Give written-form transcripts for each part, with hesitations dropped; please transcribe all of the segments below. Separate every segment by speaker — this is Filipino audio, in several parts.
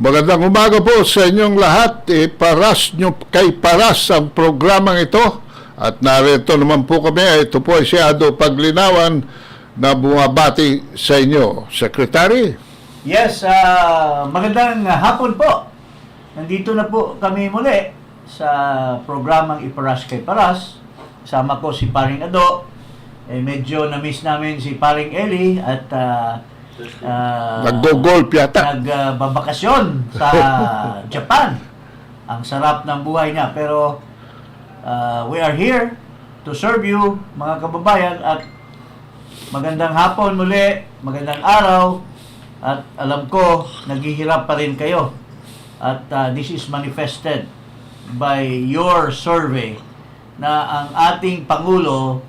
Speaker 1: Magandang umaga po sa inyong lahat. Paras nyo kay Paras ang programang ito. At narito naman po kami. Ito po ay si Ado Paglinawan na bumabati sa inyo. Secretary?
Speaker 2: Yes, magandang hapon po. Nandito na po kami muli sa programang Iparas kay Paras. Kasama ko si Paring Ado. Medyo na-miss namin si Paring Eli at
Speaker 1: nag-golf yata.
Speaker 2: Nagbabakasyon sa Japan. Ang sarap ng buhay niya. Pero we are here to serve you, mga kababayan. At magandang hapon muli, magandang araw. At alam ko, naghihirap pa rin kayo. At this is manifested by your survey na ang ating Pangulo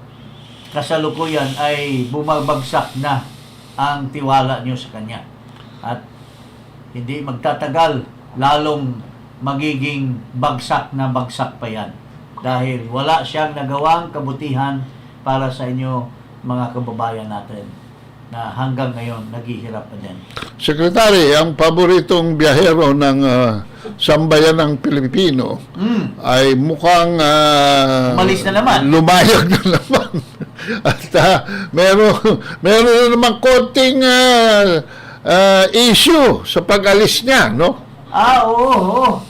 Speaker 2: kasalukuyan ay bumabagsak na ang tiwala nyo sa kanya. At hindi magtatagal, lalong magiging bagsak na bagsak pa yan. Dahil wala siyang nagawang kabutihan para sa inyo, mga kababayan natin, na hanggang ngayon naghihirap pa din.
Speaker 1: Secretary, ang paboritong biyahero ng sambayan ng Pilipino ay mukhang
Speaker 2: umalis na naman.
Speaker 1: Lumayag na naman. At meron na naman konting issue sa pag-alis niya, no?
Speaker 2: Oo.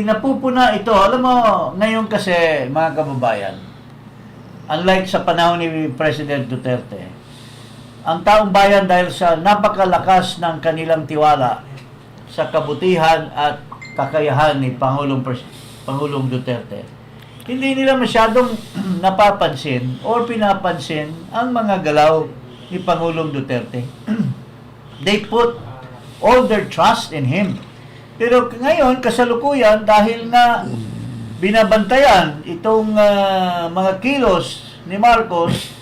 Speaker 2: Napupuna ito. Alam mo, ngayon kasi, mga kababayan, unlike sa panahon ni President Duterte, ang taong bayan dahil sa napakalakas ng kanilang tiwala sa kabutihan at kakayahan ni Pangulong Duterte, hindi nila masyadong napapansin o pinapansin ang mga galaw ni Pangulong Duterte. They put all their trust in him. Pero ngayon, kasalukuyan, dahil nga binabantayan itong mga kilos ni Marcos,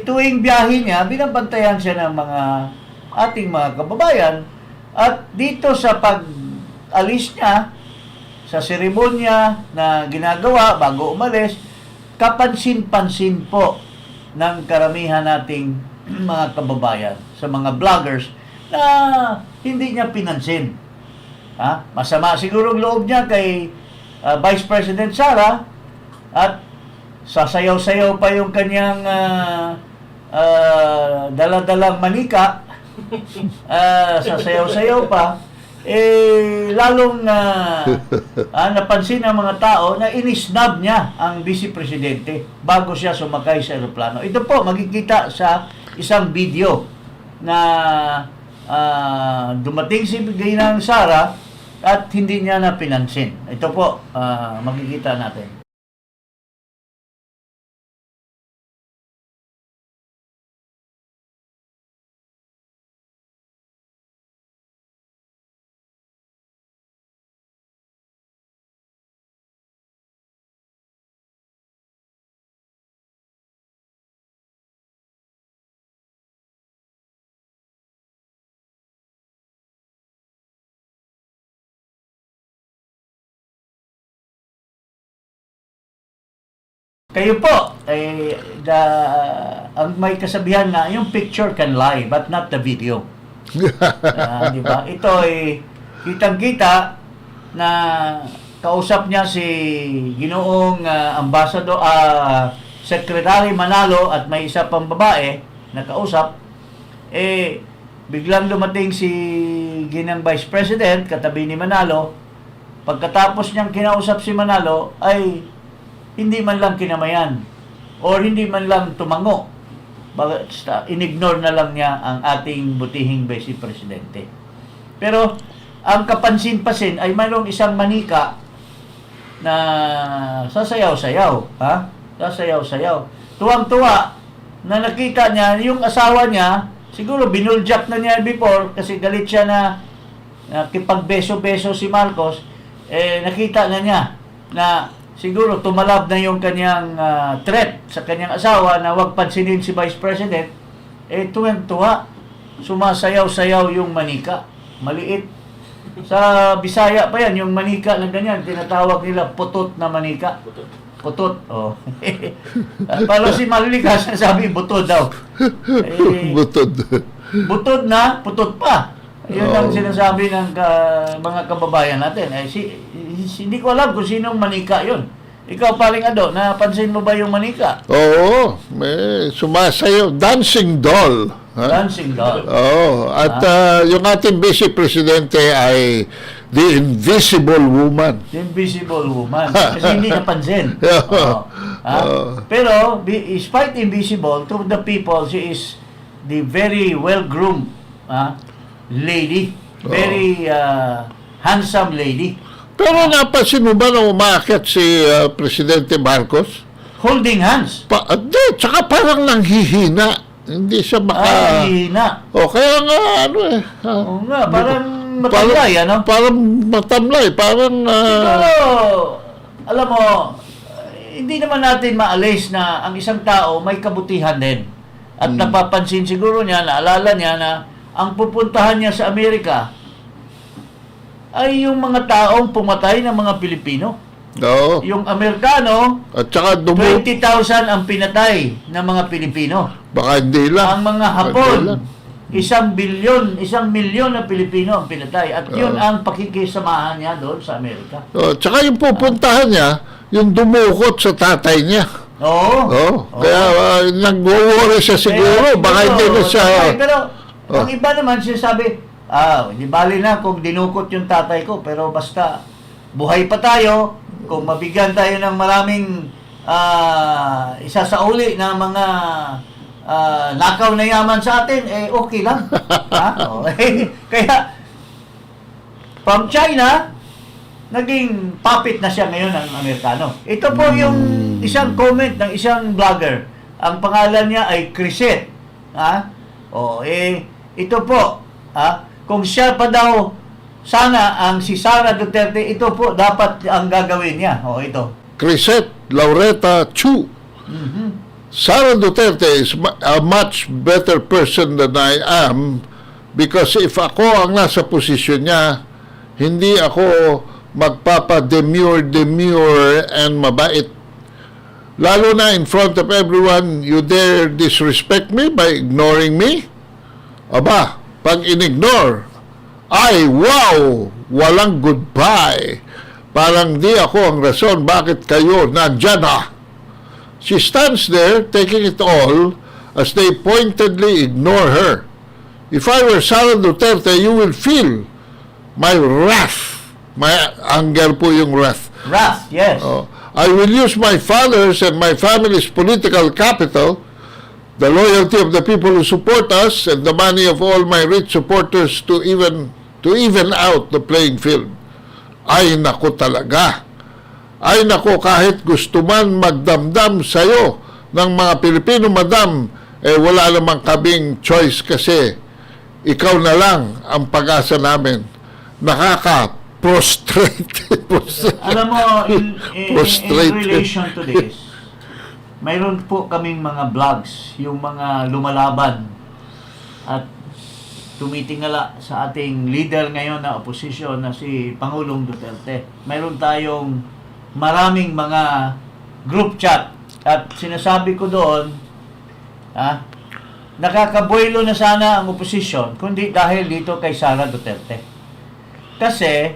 Speaker 2: tuwing biyahe niya, binabantayan siya ng mga ating mga kababayan. At dito sa pag-alis niya, sa seremonya na ginagawa bago umalis, kapansin-pansin po ng karamihan nating mga kababayan sa mga vloggers na hindi niya pinansin. Masama siguro ang loob niya kay Vice President Sara at sasayaw-sayaw pa yung kanyang dala-dalang manika, sasayaw-sayaw pa, lalong napansin ng mga tao na inisnab niya ang Vice Presidente bago siya sumakay sa eroplano. Ito po, makikita sa isang video na dumating si Ginang Sara at hindi niya na pinansin. Ito po, makikita natin. Kayo po, ang may kasabihan na yung picture can lie but not the video. Di ba? Ito ay kitang-kita na kausap niya si Ginoong Ambassador, Secretary Manalo at may isa pang babae na kausap. Biglang dumating si Ginang Vice President katabi ni Manalo. Pagkatapos niyang kinausap si Manalo ay hindi man lang kinamayan or hindi man lang tumango. Basta inignore na lang niya ang ating butihing Vice Presidente. Pero ang kapansin-pasin ay mayroong isang manika na sasayaw-sayaw. Sasayaw-sayaw. Tuwang-tuwa na nakita niya yung asawa niya, siguro binuljak na niya before kasi galit siya na nakipagbeso-beso si Marcos. Nakita na niya na siguro tumalab na yung kanyang threat sa kanyang asawa na huwag pansinin si Vice President. Tuwang-tuwa, sumasayaw-sayaw yung manika. Maliit. Sa Bisaya pa yan, yung manika na ganyan, tinatawag nila putot na manika. Putot. Oh. Palo si Malilikas, sabi butod daw.
Speaker 1: Butod.
Speaker 2: Butod na, putot pa. Yun ang sinasabi ng mga kababayan natin. Hindi ko alam kung sinong manika yun. Ikaw, paring Ado, napansin mo ba yung manika?
Speaker 1: Oo, may sumasayaw. Dancing doll. Ha?
Speaker 2: Dancing doll.
Speaker 1: Oo. At yung ating Vice Presidente ay the invisible woman.
Speaker 2: The invisible woman. Kasi hindi napansin. Pero, despite invisible, to the people, she is the very well-groomed lady. Very handsome lady.
Speaker 1: Pero napansin mo ba na umakyat si Presidente Marcos?
Speaker 2: Holding hands.
Speaker 1: Hindi, tsaka parang nanghihina. Hindi siya
Speaker 2: Nanghihina.
Speaker 1: Kaya nga, ano
Speaker 2: Oo nga, parang matamlay, ano?
Speaker 1: Parang matamlay, parang...
Speaker 2: Pero, alam mo, hindi naman natin maalis na ang isang tao may kabutihan din. At napapansin siguro niya, naalala niya na ang pupuntahan niya sa Amerika ay yung mga taong pumatay ng mga Pilipino.
Speaker 1: Oo.
Speaker 2: Yung Amerikano,
Speaker 1: At saka
Speaker 2: 20,000 ang pinatay ng mga Pilipino.
Speaker 1: Baka hindi lang.
Speaker 2: Ang mga Hapon, 1 milyon na Pilipino ang pinatay. At yun ang pakikisamahan niya doon sa Amerika.
Speaker 1: Tsaka yung pupuntahan niya, yung dumukot sa tatay niya.
Speaker 2: Oo.
Speaker 1: Kaya nag-worry siya siguro. Baka hindi na siya...
Speaker 2: Pero, ang iba naman sinasabi, hindi bali na kung dinukot yung tatay ko, pero basta buhay pa tayo, kung mabigyan tayo ng maraming isasauli na mga nakaw na yaman sa atin, okay lang. Kaya, from China, naging puppet na siya ngayon ng Amerikano. Ito po yung isang comment ng isang vlogger. Ang pangalan niya ay Chrisette. Ito po, kung siya pa daw sana ang si Sara Duterte, ito po dapat ang gagawin niya. Ito.
Speaker 1: Chrisette Laureta Chu. Sara Duterte is a much better person than I am because if ako ang nasa posisyon niya, hindi ako magpapa-demure and mabait. Lalo na in front of everyone, you dare disrespect me by ignoring me? Aba, pag in-ignore, ay wow, walang goodbye. Parang di ako ang rason bakit kayo nandyan ha. She stands there taking it all as they pointedly ignore her. If I were Sara Duterte, you will feel my wrath. My anger po yung wrath.
Speaker 2: Wrath, yes.
Speaker 1: I will use my father's and my family's political capital, the loyalty of the people who support us, and the money of all my rich supporters to even out the playing field. Ay nako talaga. Ay nako, kahit gusto man magdamdam sa'yo ng mga Pilipino, madam, wala namang kaming choice kasi ikaw na lang ang pag-asa namin. Nakaka-prostrate.
Speaker 2: Alam mo, in relation to this, mayroon po kaming mga vlogs, yung mga lumalaban at tumitingala sa ating leader ngayon na oposisyon na si Pangulong Duterte. Mayroon tayong maraming mga group chat at sinasabi ko doon, nakakabuelo na sana ang oposisyon kundi dahil dito kay Sara Duterte. Kasi,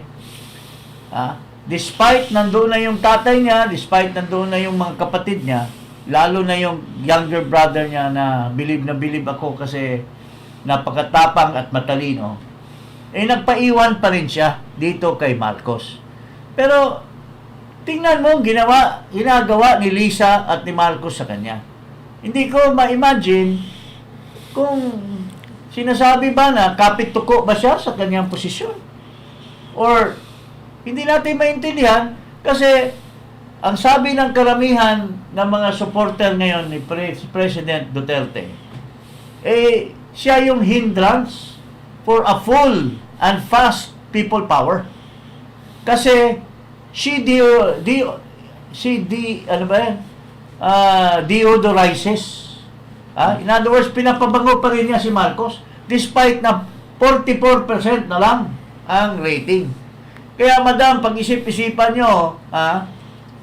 Speaker 2: despite nandoon na yung tatay niya, despite nandoon na yung mga kapatid niya, lalo na yung younger brother niya na bilib ako kasi napakatapang at matalino, nagpaiwan pa rin siya dito kay Marcos. Pero, tingnan mo ginagawa ni Lisa at ni Marcos sa kanya. Hindi ko ma-imagine kung sinasabi ba na kapit-tuko ba siya sa kanyang posisyon. Or, hindi natin maintindihan kasi ang sabi ng karamihan ng mga supporter ngayon ni President Duterte, siya yung hindrance for a full and fast people power. Kasi deodorizes. In other words, pinapabango pa rin niya si Marcos despite na 44% na lang ang rating. Kaya madam, pag-isip-isipan nyo,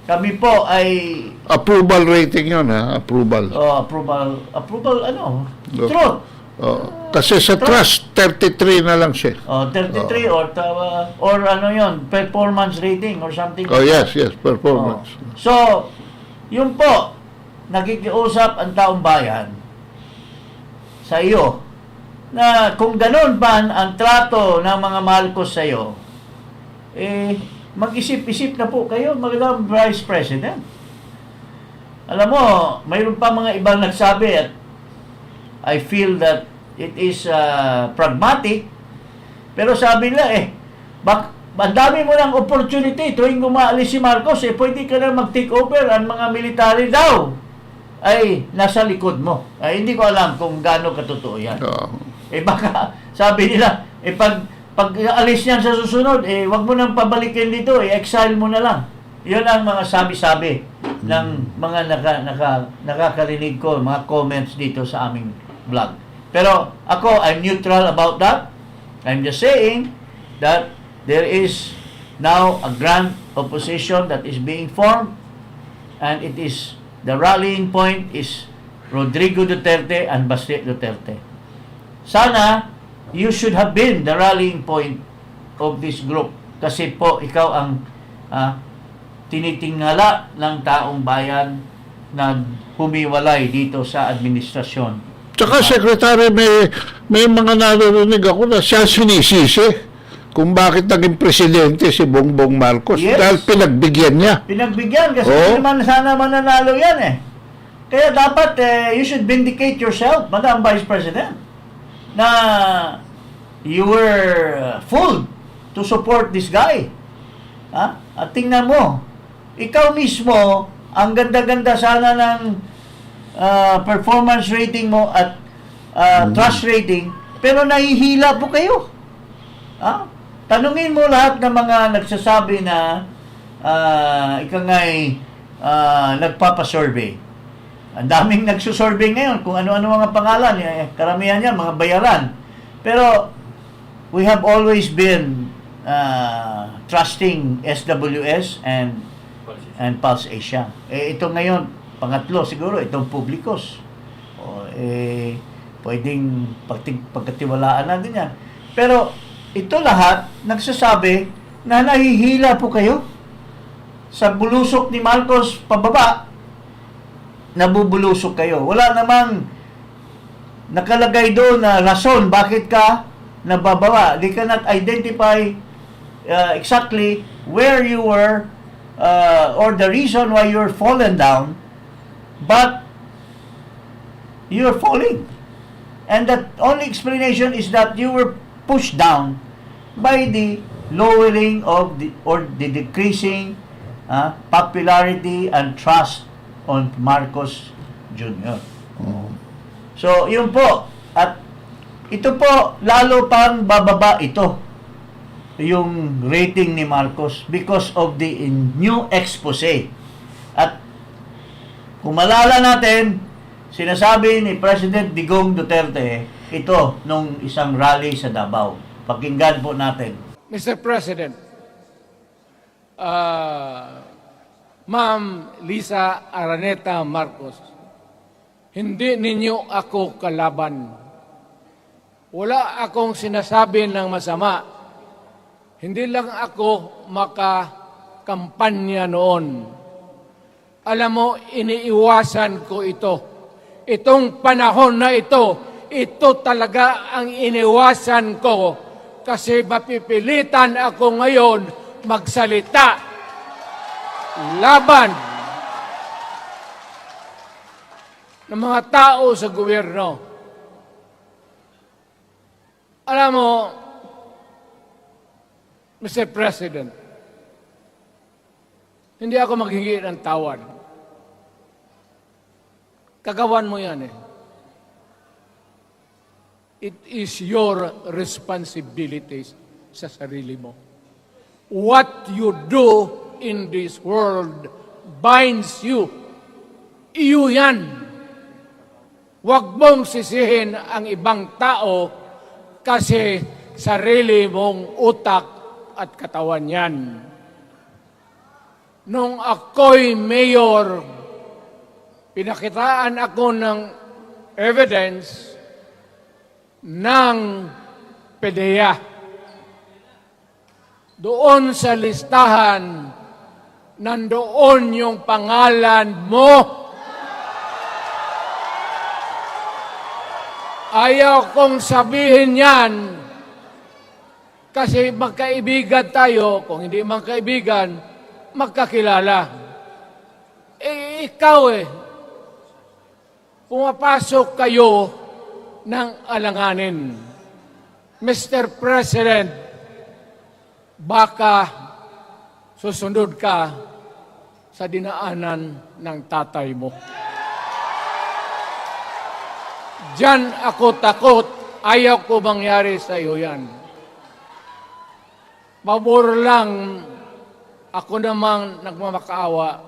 Speaker 2: kami po ay...
Speaker 1: Approval rating yun, ha? Approval.
Speaker 2: Approval ano? Truth.
Speaker 1: Kasi sa trust, 33 na lang siya.
Speaker 2: 33 or ano yon, performance rating or something.
Speaker 1: Yes, performance.
Speaker 2: So, yun po, nakikiusap ang taong bayan sa iyo na kung ganun ba ang trato ng mga Marcos sa iyo, mag-isip-isip na po kayo, Madam Vice President. Alam mo, mayroon pa mga ibang nagsabi at I feel that it is pragmatic, pero sabi nila ang dami mo ng opportunity tuwing umaalis si Marcos, pwede ka na mag-take over, ang mga military daw ay nasa likod mo. Hindi ko alam kung gaano katotoo yan. Baka sabi nila, pag alis niyan sa susunod, wag mo nang pabalikin dito, exile mo na lang. Yun ang mga sabi-sabi ng mga nakakarinig ko, mga comments dito sa aming vlog. Pero ako, I'm neutral about that. I'm just saying that there is now a grand opposition that is being formed, and the rallying point is Rodrigo Duterte and Baste Duterte. Sana you should have been the rallying point of this group, kasi po ikaw ang tinitingala ng taong bayan na humiwalay dito sa administrasyon.
Speaker 1: Tsaka, Secretary, may mga naririnig ako na siya sinisisi kung bakit naging presidente si Bongbong Marcos.
Speaker 2: Yes.
Speaker 1: Dahil pinagbigyan niya.
Speaker 2: Pinagbigyan kasi hindi naman sana mananalo yan Kaya dapat you should vindicate yourself, Madam Vice President, na you were fooled to support this guy. At tingnan mo, ikaw mismo, ang ganda-ganda sana ng performance rating mo at trust rating, pero nahihila po kayo. Tanungin mo lahat ng mga nagsasabi na ika nga'y nagpapasurvey. Ang daming nagsusurvey ngayon kung ano-ano mga pangalan. Karamihan yan, mga bayaran. Pero we have always been trusting SWS and Pulse Asia. Ito ngayon, pangatlo siguro, itong Publicos. Pwedeng pagkatiwalaan natin yan. Pero ito lahat, nagsasabi na nahihila po kayo. Sa bulusok ni Marcos pababa, nabubulusok kayo. Wala namang nakalagay doon na rason bakit ka nabababa. They cannot identify exactly where you were or the reason why you're fallen down, but you're falling. And the only explanation is that you were pushed down by the lowering of the decreasing popularity and trust on Marcos Jr. So, yun po. At ito po, lalo pang bababa ito, yung rating ni Marcos because of the new expose. At kung malala natin, sinasabi ni President Digong Duterte ito nung isang rally sa Davao. Pakinggan po natin.
Speaker 3: Mr. President, Ma'am Lisa Araneta Marcos, hindi ninyo ako kalaban. Wala akong sinasabi ng masama. Hindi lang ako makakampanya noon. Alam mo, iniiwasan ko ito. Itong panahon na ito talaga ang iniwasan ko kasi mapipilitan ako ngayon magsalita laban ng mga tao sa gobyerno. Alam mo, Mr. President, hindi ako maghingi ng tawad. Kagawan mo yan It is your responsibility sa sarili mo. What you do in this world binds you. Iyo yan. Huwag mong sisihin ang ibang tao kasi sarili mong utak at katawan yan. Nung ako'y mayor, pinakitaan ako ng evidence ng PDEA. Doon sa listahan, nandoon yung pangalan mo. Ayaw kong sabihin yan kasi magkaibigan tayo. Kung hindi magkaibigan, magkakilala. Ikaw pumapasok kayo ng alanganin. Mr. President, baka susunod ka sa dinaanan ng tatay mo. Diyan ako takot. Ayaw ko mangyari sa iyo yan. Pabor lang, ako namang nagmamakaawa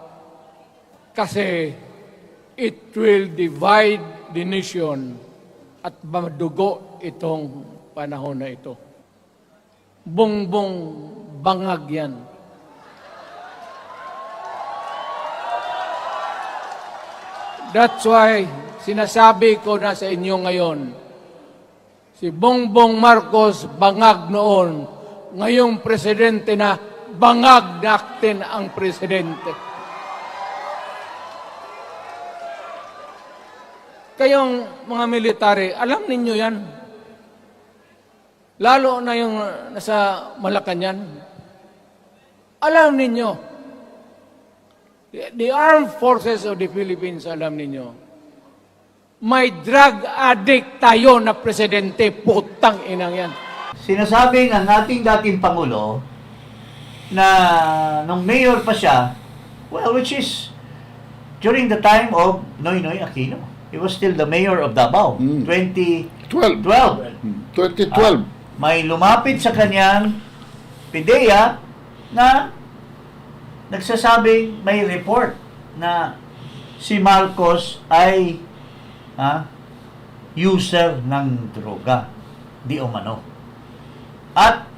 Speaker 3: kasi it will divide the nation at madugo itong panahon na ito. Bongbong bangag yan. That's why sinasabi ko na sa inyo ngayon, si Bongbong Marcos bangag noon, ngayong presidente na bangag natin ang presidente. Kayong mga military, alam ninyo yan. Lalo na yung nasa Malacanang. Alam ninyo. The Armed Forces of the Philippines, alam ninyo. May drug addict tayo na presidente, putang inang yan.
Speaker 2: Sinasabi ng ating dating Pangulo na nung mayor pa siya, well, which is during the time of Noynoy Aquino. He was still the mayor of Davao. 2012.
Speaker 1: 2012.
Speaker 2: May lumapit sa kanyang PDEA na nagsasabing may report na si Marcos ay user ng droga. Di umano. At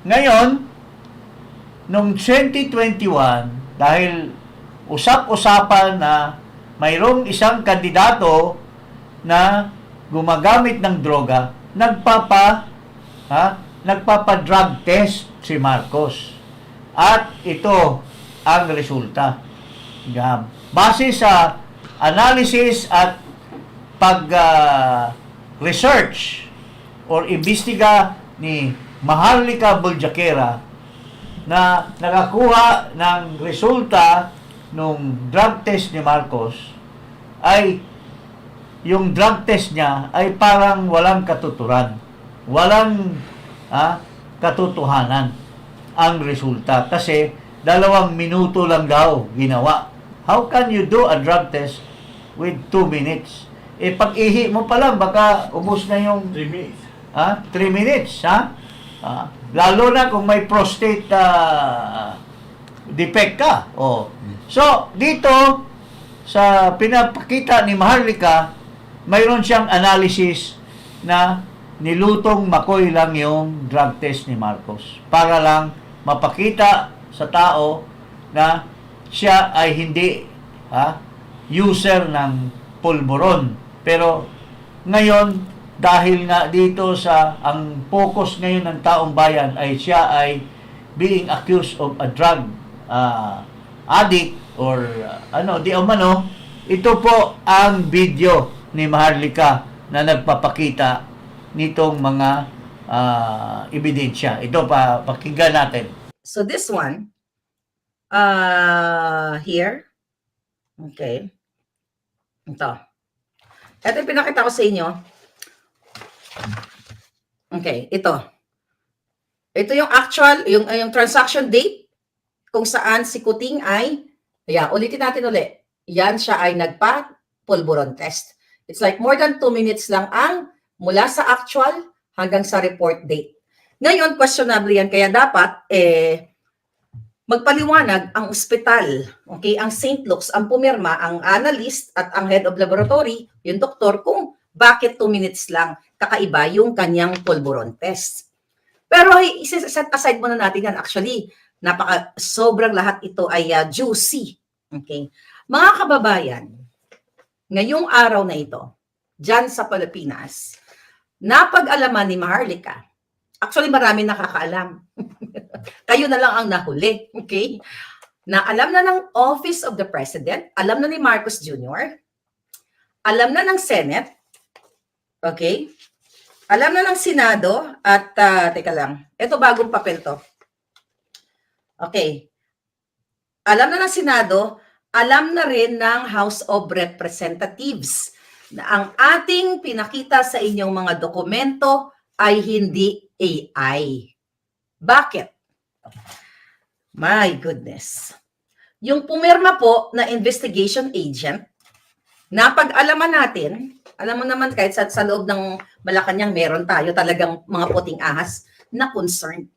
Speaker 2: ngayon, noong 2021, dahil usap-usapan na mayroong isang kandidato na gumagamit ng droga, nagpapa-drug test si Marcos. At ito ang resulta. Base sa analysis at pag-research or imbestiga ni Maharlika Buljakera na nakakuha ng resulta nung drug test ni Marcos, ay yung drug test niya ay parang walang katuturan, walang katotohanan ang resulta kasi 2 minuto lang daw ginawa. How can you do a drug test with 2 minutes? Pag-ihi mo pa lang baka ubos na yung 3 minutes. 3 minutes, lalo na kung may prostate defect ka. So, dito, sa pinapakita ni Maharlika, mayroon siyang analysis na nilutong makoy lang yung drug test ni Marcos para lang mapakita sa tao na siya ay hindi user ng pulburon. Pero ngayon, dahil nga dito sa ang focus ngayon ng taong bayan ay siya ay being accused of a drug addict or di umano, ito po ang video ni Maharlika na nagpapakita nitong mga ebidensya. Ito pakinggan natin.
Speaker 4: So this one here, okay, ito yung pinakita ko sa inyo. Okay, ito yung actual, yung transaction date kung saan si Kuting ay, ulitin natin ulit. Yan siya ay nagpa-pulburon test. It's like more than 2 minutes lang ang mula sa actual hanggang sa report date. Ngayon, questionable yan. Kaya dapat, magpaliwanag ang ospital, okay, ang St. Luke's, ang pumirma, ang analyst at ang head of laboratory, yung doktor, kung bakit 2 minutes lang kakaiba yung kanyang pulburon test. Pero set aside muna natin yan. Actually, sobrang lahat ito ay juicy. Okay. Mga kababayan, ngayong araw na ito, dyan sa Pilipinas, napag-alaman ni Maharlika, actually marami nakakaalam, kayo na lang ang nahuli, okay? Na alam na ng Office of the President, alam na ni Marcos Jr., alam na ng Senate, okay? Alam na ng Senado, at teka lang, ito bagong papel to. Okay. Alam na ng Senado, alam na rin ng House of Representatives na ang ating pinakita sa inyong mga dokumento ay hindi AI. Bakit? My goodness. Yung pumirma po na investigation agent, napag-alaman natin, alam mo naman kahit sa loob ng Malacanang meron tayo talagang mga puting ahas na concerned.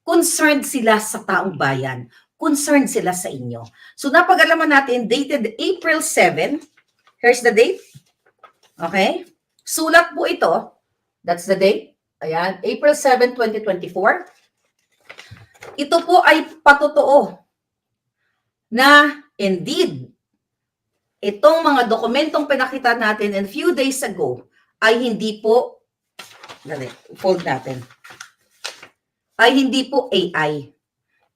Speaker 4: Concerned sila sa taong bayan. Concerned sila sa inyo. So napag-alaman natin, dated April 7. Here's the date. Okay? Sulat po ito. That's the date. Ayan. April 7, 2024. Ito po ay patotoo na indeed, itong mga dokumentong pinakita natin a few days ago ay hindi po, fold natin, ay hindi po AI.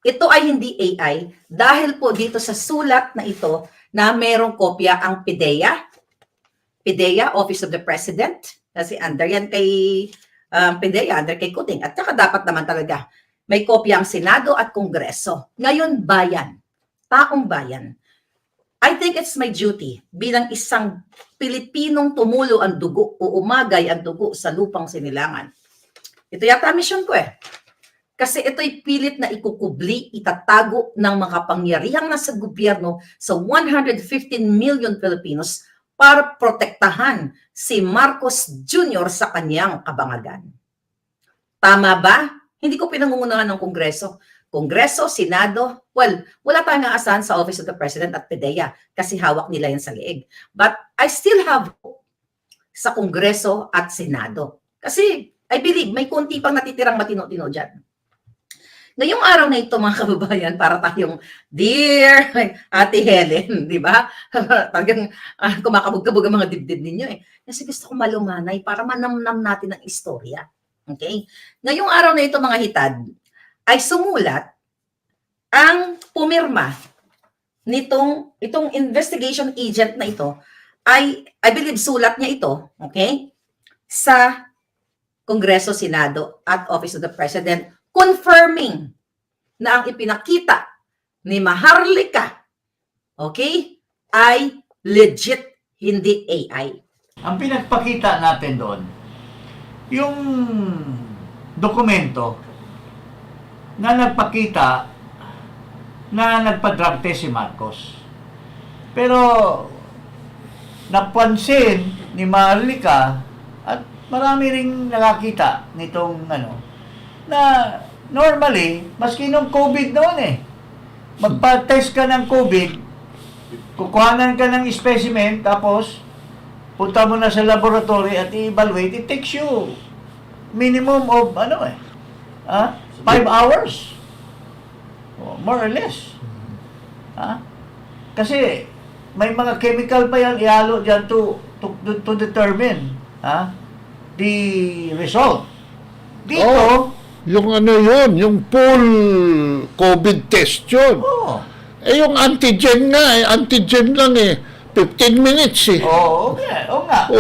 Speaker 4: Ito ay hindi AI dahil po dito sa sulat na ito na merong kopya ang PIDEA, Office of the President, kasi under yan kay PIDEA, under kay Kuting. At saka dapat naman talaga may kopya ang Senado at Kongreso. Ngayon, bayan, taong bayan. I think it's my duty bilang isang Pilipinong tumulo ang dugo o umagay ang dugo sa lupang sinilangan. Ito yata mission ko eh. Kasi ito'y pilit na ikukubli, itatago ng mga kapangyarihang nasa gobyerno sa 115 million Filipinos para protektahan si Marcos Jr. sa kanyang kabangagan. Tama ba? Hindi ko pinangungunahan ng Kongreso. Kongreso, Senado, well, wala tayong aasahan sa Office of the President at PIDEA kasi hawak nila yan sa leeg. But I still have hope sa Kongreso at Senado. Kasi I believe may konti pang natitirang matino-tino dyan. Ngayong araw na ito, mga kababayan, para tayong dear Ate Helen, di ba? Talagang kumakabog-kabog ang mga dibdib ninyo eh. Kasi gusto ko malumanay para manamnam natin ang istorya. Okay? Ngayong araw na ito, mga hitad, ay sumulat ang pumirma itong investigation agent na ito ay, I believe, sulat niya ito, okay, sa Kongreso, Senado at Office of the President, confirming na ang ipinakita ni Maharlika, okay, ay legit, hindi AI.
Speaker 2: Ang pinagpakita natin doon, yung dokumento na nagpakita na nagpa-drug test si Marcos. Pero napansin ni Maharlika at marami ring nakakita nitong na normally, maski nung COVID noon magpa-test ka ng COVID, kukuhanan ka ng specimen, tapos punta mo na sa laboratory at i-evaluate, it takes you minimum of 5 hours. More or less. Kasi may mga chemical pa yan ihalo dyan to determine the result. Dito,
Speaker 1: yung yung full COVID test yun. Yung antigen nga, antigen lang 15 minutes
Speaker 2: Oo nga.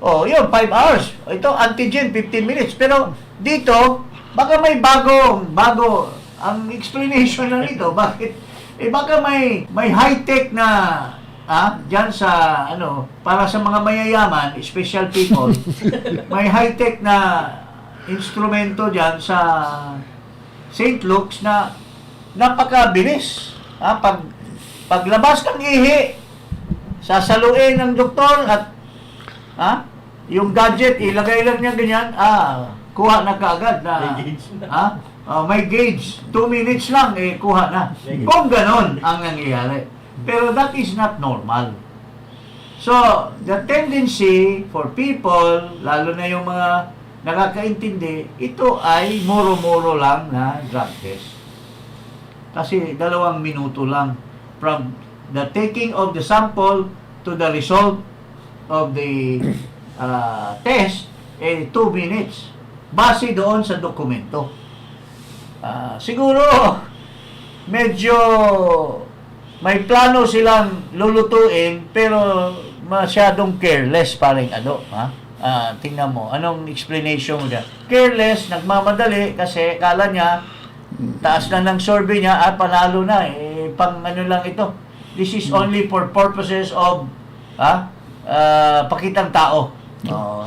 Speaker 2: Yun, 5 hours. Ito, antigen, 15 minutes. Pero dito, baka may bago ang explanation lang ito. Bakit? Baka may high-tech na diyan sa para sa mga mayayaman, special people. May high-tech na instrumento diyan sa St. Luke's na napakabilis. Paglabas ng ihi, sasaluin ng doktor at yung gadget ilagay lang niya ganyan, kuha na kaagad na may gauge. 2 minutes lang kuha na. Kung ganon ang nangyayari. Pero that is not normal. So, the tendency for people, lalo na yung mga nakakaintindi, ito ay muro-muro lang na drug test. Kasi 2 minuto lang from the taking of the sample to the result of the test, 2 minutes. Base doon sa dokumento. Siguro, medyo may plano silang lulutuin pero masyadong careless paring tingnan mo, anong explanation mo dyan? Careless, nagmamadali kasi kala niya taas na ng survey niya at panalo na pang ano lang ito. This is only for purposes of pakitang tao.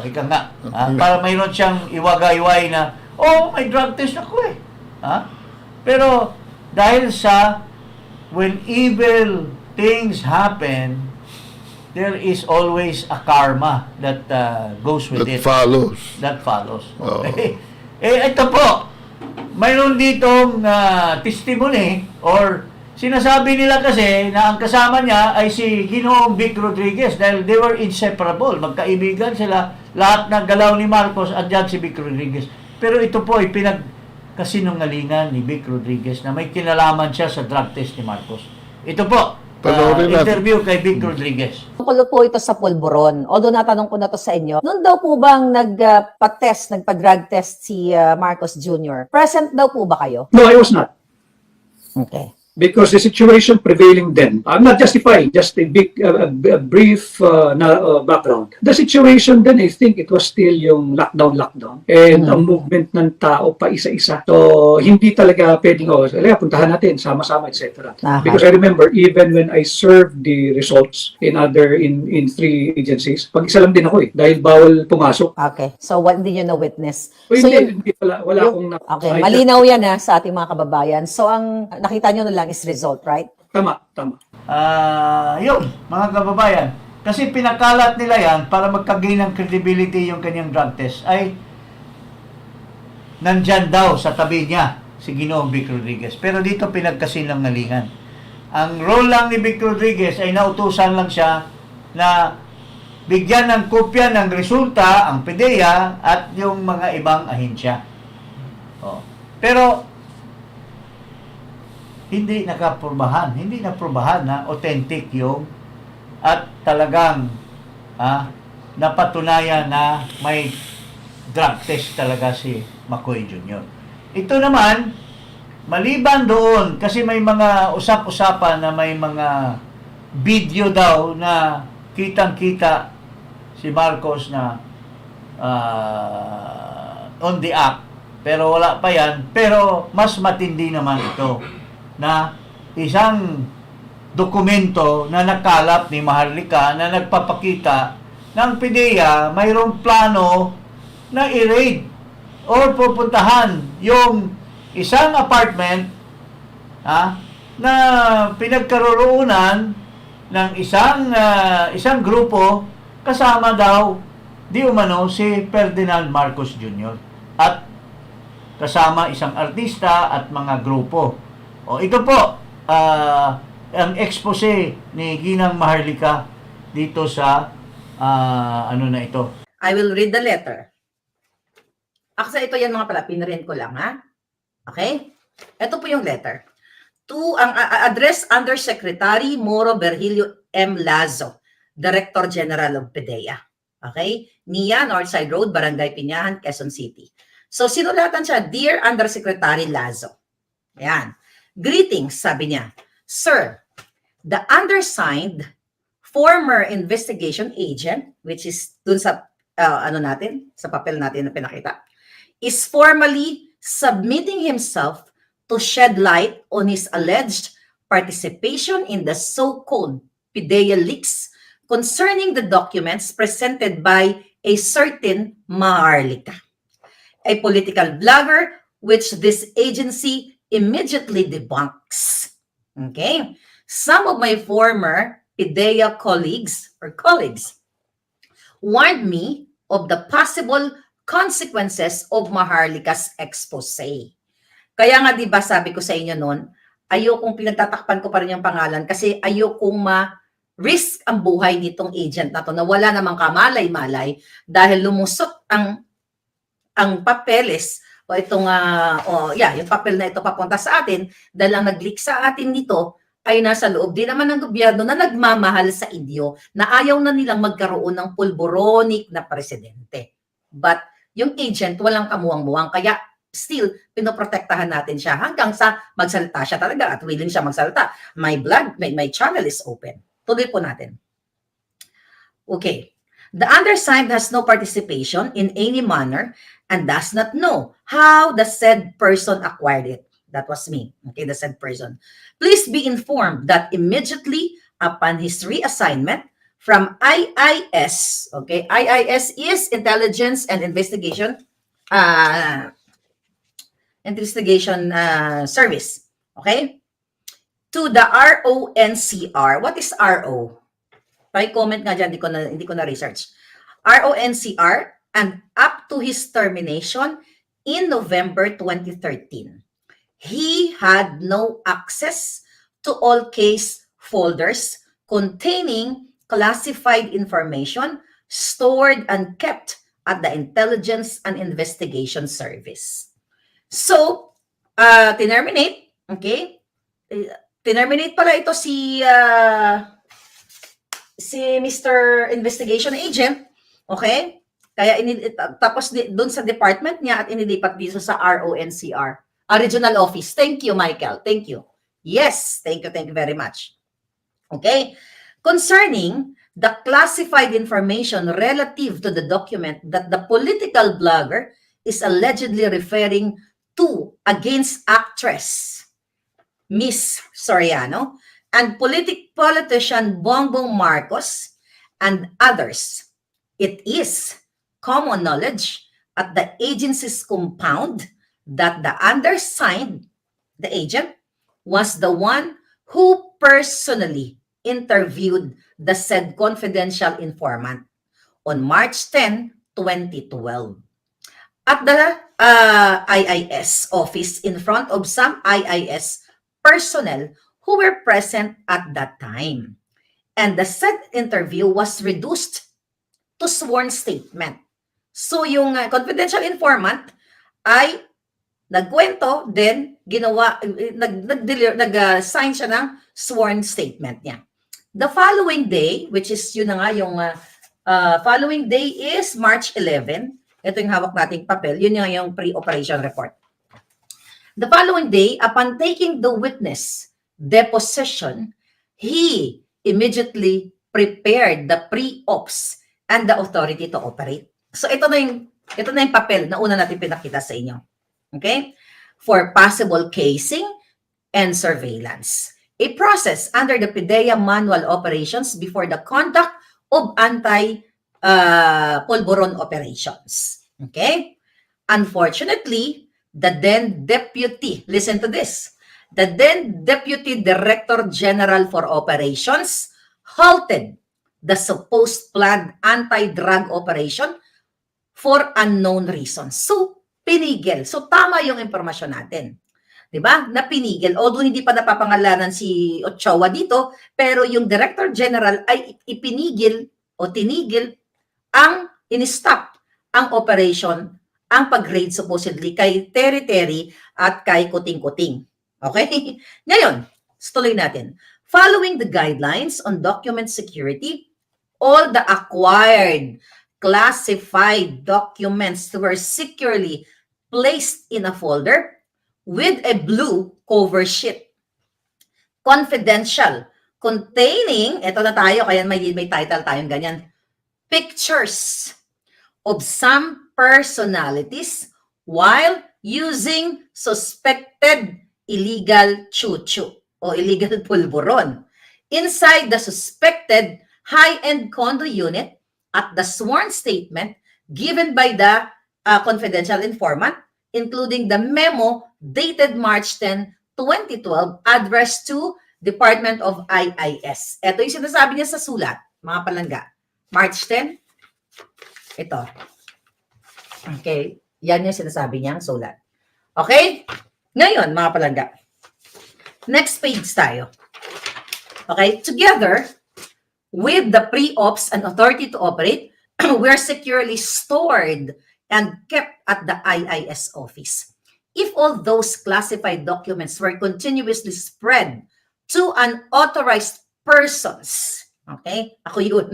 Speaker 2: Ika nga. Para mayroon siyang iwaga-iway na may drug test ako Pero dahil sa when evil things happen, there is always a karma that goes with it. That follows. Okay. Ito po, mayroon ditong testimony or sinasabi nila kasi na ang kasama niya ay si Ginoong Vic Rodriguez dahil they were inseparable. Magkaibigan sila. Lahat ng galaw ni Marcos, andyan si Vic Rodriguez. Pero ito po ay pinagkasinungalingan ni Vic Rodriguez na may kinalaman siya sa drug test ni Marcos. Ito po, interview kay Vic Rodriguez.
Speaker 4: Tungkol po ito sa pulburon. Although natanong ko na to sa inyo, noon daw po bang nagpa-drug test si Marcos Jr.? Present daw po ba kayo?
Speaker 5: No, I was not.
Speaker 4: Okay.
Speaker 5: Because the situation prevailing then, I'm not justifying, just a brief background. The situation then, I think it was still yung lockdown. And ang movement ng tao pa isa-isa. So, hindi talaga pwedeng, puntahan natin, sama-sama, etc. Because I remember, even when I served the results in 3 agencies, pag-isa lang din ako dahil bawal pumasok.
Speaker 4: Okay. So, what did you know witness?
Speaker 5: So, hindi wala akong
Speaker 4: okay, malinaw yan sa ating mga kababayan. So, ang nakita nyo na lang is result, right?
Speaker 5: Tama.
Speaker 2: Yun, mga kababayan. Kasi pinakalat nila yan para magkagain ng credibility yung kanyang drug test ay nandyan daw sa tabi niya si Ginoong Vic Rodriguez. Pero dito pinagkasinungalingan. Ang role lang ni Vic Rodriguez ay nautusan lang siya na bigyan ng kopya ng resulta ang PDEA at yung mga ibang ahensya. Pero hindi naprobahan na authentic yung at talagang napatunayan na may drug test talaga si McCoy Jr. Ito naman, maliban doon, kasi may mga usap-usapan na may mga video daw na kitang-kita si Marcos na on the act, pero wala pa yan. Pero mas matindi naman ito na isang dokumento na nakalap ni Maharlika na nagpapakita ng PDEA mayroong plano na i-raid or pupuntahan yung isang apartment na pinagkaroroonan ng isang grupo kasama daw di umano si Ferdinand Marcos Jr. at kasama isang artista at mga grupo. Ito po, ang expose ni Ginang Maharlika dito sa na ito.
Speaker 4: I will read the letter. Actually, ito yan mga pala, pinrint ko lang, Okay? Ito po yung letter. To ang address Undersecretary Moro Virgilio M. Lazo, Director General of PDEA. Okay? NIA, Northside Road, Barangay Piñahan, Quezon City. So, sinulatan siya, Dear Undersecretary Lazo. Ayan. Greetings, sabi niya. Sir, the undersigned former investigation agent, which is dun sa sa papel natin na pinakita, is formally submitting himself to shed light on his alleged participation in the so-called PDEA leaks concerning the documents presented by a certain Maharlika, a political blogger which this agency immediately debunks. Okay? Some of my former PDEA colleagues warned me of the possible consequences of Maharlika's expose. Kaya nga 'di ba sabi ko sa inyo noon, ayokong pinagtatakpan ko pa rin yung pangalan kasi ayokong ma-risk ang buhay nitong agent na to na wala namang kamalay-malay dahil lumusot ang papeles o itong yung papel na ito papunta sa atin dahil ang nag-leak sa atin nito ay nasa loob din naman ng gobyerno na nagmamahal sa inyo na ayaw na nilang magkaroon ng pulboronic na presidente. But yung agent, walang kamuwang-muwang. Kaya still, pinoprotektahan natin siya hanggang sa magsalita siya talaga at willing siya magsalita. My channel is open. Tuloy po natin. Okay. The undersigned has no participation in any manner and does not know how the said person acquired it. That was me, okay, the said person. Please be informed that immediately upon his reassignment from IIS, okay, IIS is Intelligence and Investigation Service, okay, to the RONCR. What is RO? Comment nga dyan, hindi ko na research. RONCR and up to his termination in November 2013. He had no access to all case folders containing classified information stored and kept at the Intelligence and Investigation Service. So, tinerminate, okay? Tinerminate pala ito si Mr. Investigation Agent, okay? Kaya tapos doon sa department niya at inilipat dito sa RONCR, Regional Office. Thank you, Michael. Thank you. Yes, thank you very much. Okay? Concerning the classified information relative to the document that the political blogger is allegedly referring to against actress Miss Soriano and politician Bongbong Marcos and others. It is common knowledge at the agency's compound that the undersigned, the agent, was the one who personally interviewed the said confidential informant on March 10, 2012 at the IIS office in front of some IIS personnel who were present at that time. And the said interview was reduced to sworn statement. So yung confidential informant ay nagkwento, then ginawa, nag-sign siya ng sworn statement niya. The following day, which is yun na nga yung following day is March 11. Ito yung hawak nating papel. Yun yung pre-operation report. The following day, upon taking the witness deposition, he immediately prepared the pre-ops and the authority to operate. So ito na yung papel na una natin pinakita sa inyo. Okay? For possible casing and surveillance. A process under the PIDEA manual operations before the conduct of anti-pulburon operations. Okay? Unfortunately, the then deputy, listen to this, the then Deputy Director General for Operations halted the supposed planned anti-drug operation for unknown reasons. So, pinigil. So, tama yung impormasyon natin. Diba? Na pinigil. Although hindi pa napapangalanan si Ochoa dito, pero yung Director General ay ipinigil o tinigil ang in-stop ang operation, ang pag-raid supposedly kay Terry at kay Kuting. Okay? Ngayon, tuloy natin. Following the guidelines on document security, all the acquired classified documents were securely placed in a folder with a blue cover sheet. Confidential, containing, eto na tayo, kaya may title tayong ganyan, pictures of some personalities while using suspected illegal chuchu o illegal pulburon inside the suspected high-end condo unit at the sworn statement given by the confidential informant, including the memo dated March 10, 2012, addressed to Department of IIS. Ito yung sinasabi niya sa sulat, mga palangga. March 10, ito. Okay, yan yung sinasabi niyang sulat. Okay? Ngayon, mga palangga. Next page tayo. Okay, together with the pre-ops and authority to operate, we're securely stored and kept at the IIS office. If all those classified documents were continuously spread to unauthorized persons, Okay? Ako yun.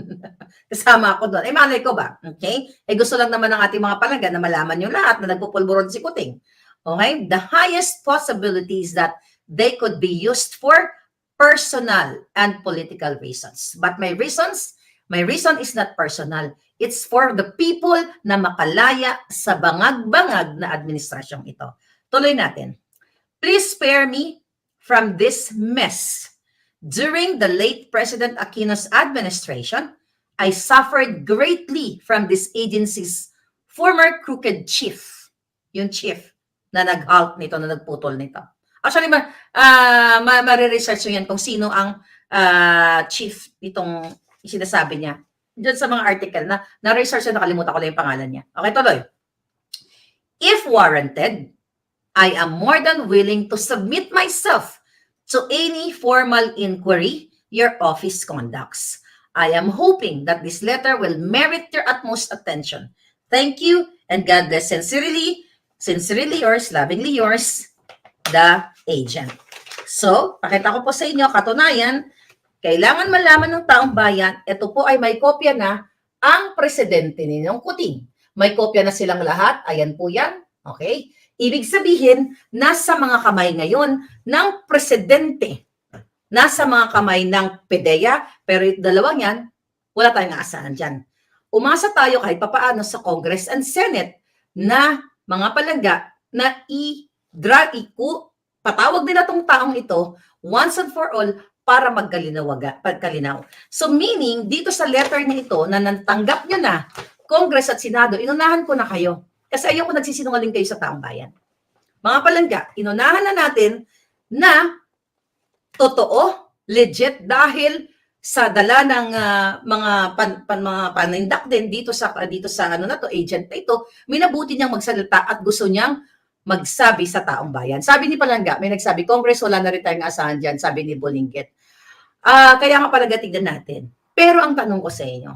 Speaker 4: Kasama ako doon. Malay ko ba? Okay? Gusto lang naman ng ating mga palangga na malaman yung lahat na nagpupulburon si Kuting. Okay? The highest possibility is that they could be used for personal and political reasons. But my reason is not personal. It's for the people na makalaya sa bangag-bangag na administrasyong ito. Tuloy natin. Please spare me from this mess. During the late President Aquino's administration, I suffered greatly from this agency's former crooked chief. Yung chief na nag-halt nito, na nagputol nito. Actually, mariresearch nyo yan kung sino ang chief nitong sinasabi niya. Diyan sa mga article na research na nakalimutan ko lang yung pangalan niya. Okay, tuloy. If warranted, I am more than willing to submit myself to any formal inquiry your office conducts. I am hoping that this letter will merit your utmost attention. Thank you and God bless. Sincerely yours, lovingly yours, the agent. So, pakita ko po sa inyo, katunayan, kailangan malaman ng taong bayan, ito po ay may kopya na ang presidente ninyong Kuting. May kopya na silang lahat, ayan po yan, okay? Ibig sabihin, nasa mga kamay ngayon ng presidente, nasa mga kamay ng PDEA, pero dalawang yan, wala tayong aasahan dyan. Umasa tayo kahit papaano sa Congress and Senate na mga palangga na patawag nila tong taong ito once and for all para pagkalinaw. So meaning, dito sa letter na ito na natanggap nyo na, Congress at Senado, inunahan ko na kayo. Kasi ayoko nagsisinungaling kayo sa taong bayan. Mga palangga, inunahan na natin na totoo, legit, dahil sa dala ng mga panindak din dito sa agent na ito, minabuti niyang magsalita at gusto niyang magsabi sa taong bayan. Sabi ni Palangga, may nagsabi, Congress, wala na rin tayong asahan dyan, sabi ni Bolinggit. Kaya nga Palangga, tignan natin. Pero ang tanong ko sa inyo,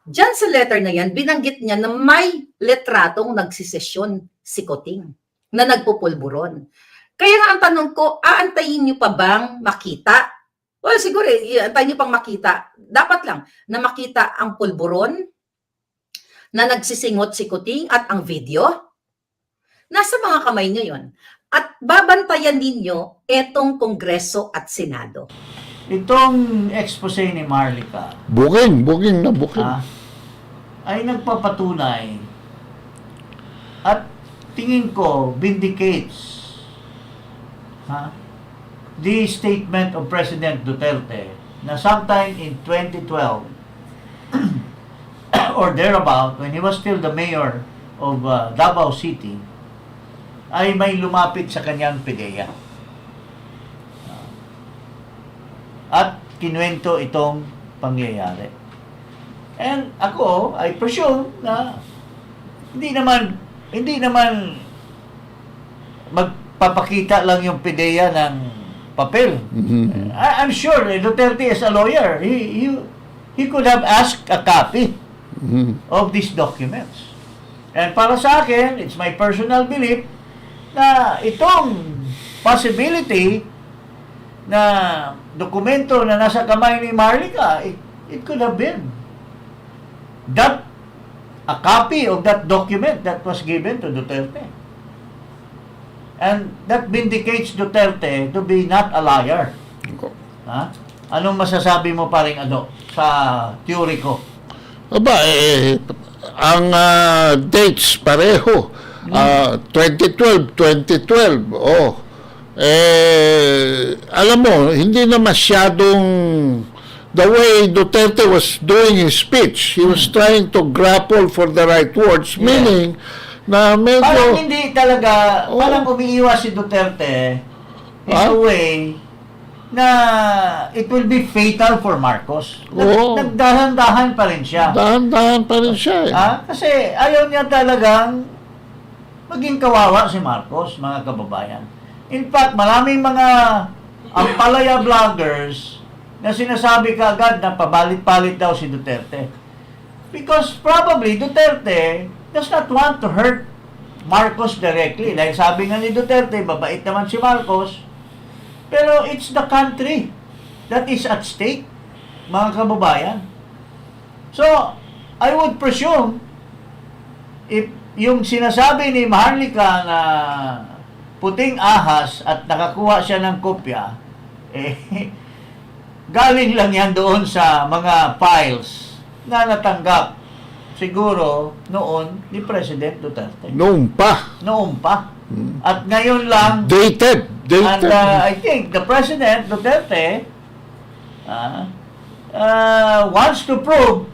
Speaker 4: dyan sa letter na yan, binanggit niya na may letratong nagsisesyon si Kuting na nagpupulburon. Kaya nga ang tanong ko, aantayin niyo pa bang makita? Well, siguro, aantayin niyo pang makita. Dapat lang na makita ang pulburon na nagsisingot si Kuting at ang video. Nasa mga kamay niyo yon. At babantayan ninyo etong Kongreso at Senado.
Speaker 2: Itong expose ni Marlica
Speaker 1: Booking na booking.
Speaker 2: Ay nagpapatunay at tingin ko vindicates the statement of President Duterte na sometime in 2012 or thereabout, when he was still the mayor of Davao City, ay may lumapit sa kanyang PDEA. At kinuwento itong pangyayari. And ako, I presume na hindi naman magpapakita lang yung PDEA ng papel.
Speaker 1: Mm-hmm.
Speaker 2: I'm sure Duterte is a lawyer. He could have asked a copy of these documents. And para sa akin, it's my personal belief na itong possibility na dokumento na nasa kamay ni Marlica, it could have been that a copy of that document that was given to Duterte. And that vindicates Duterte to be not a liar. Anong masasabi mo paring sa theory ko?
Speaker 1: Aba, ang dates pareho. 2012. Alam mo, hindi na masyadong the way Duterte was doing his speech. He was trying to grapple for the right words, meaning na medyo...
Speaker 2: Parang hindi talaga, parang umiiwas si Duterte in a way na it will be fatal for Marcos. Nagdahan-dahan pa rin siya.
Speaker 1: Dahan-dahan pa rin siya.
Speaker 2: Kasi ayaw niya talagang maging kawawa si Marcos, mga kababayan. In fact, maraming mga ampalaya vloggers na sinasabi kaagad na pabalit-palit daw si Duterte. Because probably Duterte does not want to hurt Marcos directly. Like sabi nga ni Duterte, mabait naman si Marcos, pero it's the country that is at stake. mga kababayan. So, I would presume, if yung sinasabi ni Maharlika na puting ahas at nakakuha siya ng kopya, galing lang yan doon sa mga files na natanggap siguro noon ni President Duterte.
Speaker 1: Noon pa.
Speaker 2: Noon pa. At ngayon lang,
Speaker 1: Dated.
Speaker 2: and I think the President Duterte wants to prove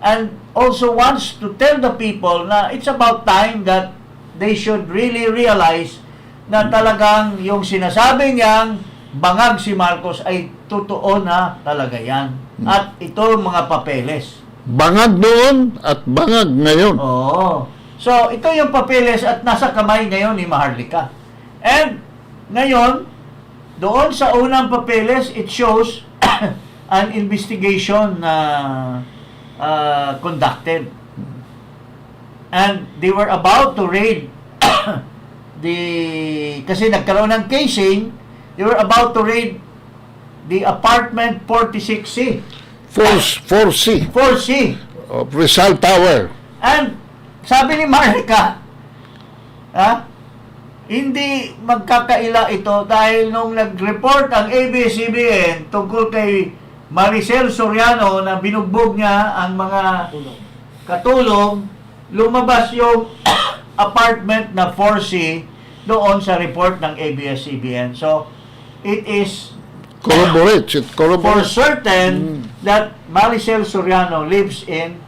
Speaker 2: and also wants to tell the people na it's about time that they should really realize na talagang yung sinasabi niyang bangag si Marcos ay totoo na talaga yan. At ito mga papeles.
Speaker 1: Bangag noon at bangag ngayon.
Speaker 2: Oo. So, ito yung papeles at nasa kamay ngayon ni Maharlika. And ngayon, doon sa unang papeles, it shows an investigation na conducted. And they were about to raid kasi nagkaroon ng casing, they were about to raid the apartment 46C.
Speaker 1: 4C
Speaker 2: 4C.
Speaker 1: of Rizal Tower.
Speaker 2: And sabi ni Marika, hindi magkakaila ito dahil nung nag-report ang ABS-CBN tungkol kay Maricel Soriano na binugbog niya ang mga katulong, lumabas yung apartment na 4C doon sa report ng ABS-CBN. So, it is
Speaker 1: Corroborates. It
Speaker 2: for
Speaker 1: corroborates.
Speaker 2: certain that Maricel Soriano lives in